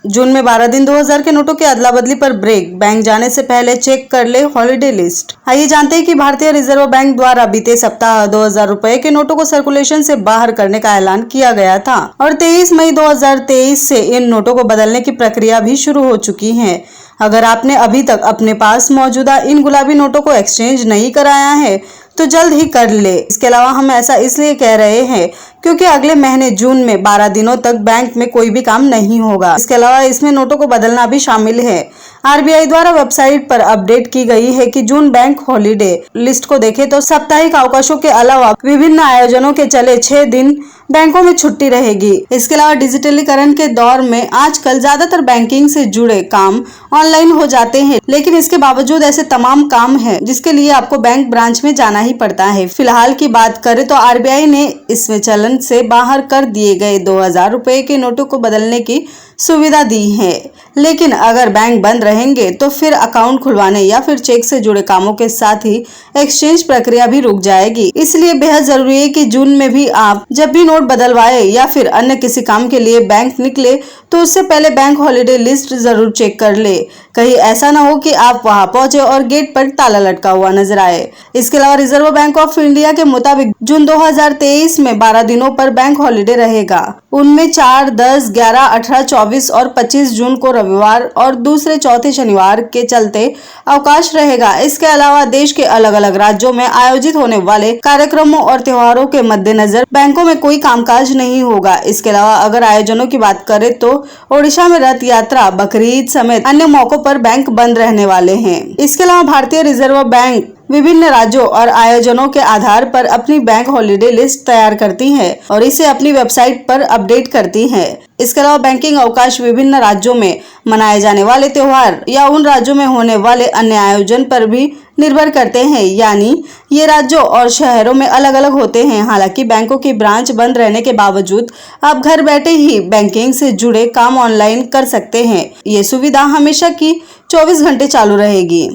जून में 12 दिन 2000 के नोटों की अदला बदली पर ब्रेक। बैंक जाने से पहले चेक कर ले हॉलिडे लिस्ट। आइए जानते हैं कि भारतीय रिजर्व बैंक द्वारा बीते सप्ताह 2000 रुपए के नोटों को सर्कुलेशन से बाहर करने का ऐलान किया गया था और 23 मई 2023 से इन नोटों को बदलने की प्रक्रिया भी शुरू हो चुकी है। अगर आपने अभी तक अपने पास मौजूदा इन गुलाबी नोटों को एक्सचेंज नहीं कराया है तो जल्द ही कर ले। इसके अलावा हम ऐसा इसलिए कह रहे हैं क्योंकि अगले महीने जून में 12 दिनों तक बैंक में कोई भी काम नहीं होगा। इसके अलावा इसमें नोटों को बदलना भी शामिल है। आरबीआई द्वारा वेबसाइट पर अपडेट की गई है कि जून बैंक हॉलिडे लिस्ट को देखें तो साप्ताहिक अवकाशों के अलावा विभिन्न आयोजनों के चले 6 दिन बैंकों में छुट्टी रहेगी। इसके अलावा डिजिटलीकरण के दौर में आजकल ज्यादातर बैंकिंग से जुड़े काम ऑनलाइन हो जाते हैं, लेकिन इसके बावजूद ऐसे तमाम काम हैं जिसके लिए आपको बैंक ब्रांच में जाना ही पड़ता है। फिलहाल की बात करें तो आरबीआई ने इसमें चलन से बाहर कर दिए गए 2000 रुपए के नोटों को बदलने की सुविधा दी है, लेकिन अगर बैंक बंद रहेंगे तो फिर अकाउंट खुलवाने या फिर चेक से जुड़े कामों के साथ ही एक्सचेंज प्रक्रिया भी रुक जाएगी। इसलिए बेहद जरूरी है कि जून में भी आप जब भी नोट बदलवाए या फिर अन्य किसी काम के लिए बैंक निकले तो उससे पहले बैंक हॉलिडे लिस्ट जरूर चेक कर ले। कहीं ऐसा ना हो कि आप वहां पहुंचे और गेट पर ताला लटका हुआ नजर आए। इसके अलावा रिजर्व बैंक ऑफ इंडिया के मुताबिक जून 2023 में 12 दिनों पर बैंक हॉलिडे रहेगा। उनमें 4, 10, 11, 18, 24 और 25 जून को रविवार और दूसरे चौथे शनिवार के चलते अवकाश रहेगा। इसके अलावा देश के अलग अलग राज्यों में आयोजित होने वाले कार्यक्रमों और त्योहारों के मद्देनजर बैंकों में कोई कामकाज नहीं होगा। इसके अलावा अगर आयोजनों की बात करें तो ओडिशा में रथ यात्रा, बकरीद समेत अन्य मौकों पर बैंक बंद रहने वाले हैं। इसके अलावा भारतीय रिजर्व बैंक विभिन्न राज्यों और आयोजनों के आधार पर अपनी बैंक हॉलिडे लिस्ट तैयार करती है और इसे अपनी वेबसाइट पर अपडेट करती है। इसके अलावा बैंकिंग अवकाश विभिन्न राज्यों में मनाए जाने वाले त्योहार या उन राज्यों में होने वाले अन्य आयोजन पर भी निर्भर करते हैं, यानी ये राज्यों और शहरों में अलग अलग होते हैं। हालांकि बैंकों की ब्रांच बंद रहने के बावजूद आप घर बैठे ही बैंकिंग से जुड़े काम ऑनलाइन कर सकते हैं। ये सुविधा हमेशा की 24 घंटे चालू रहेगी।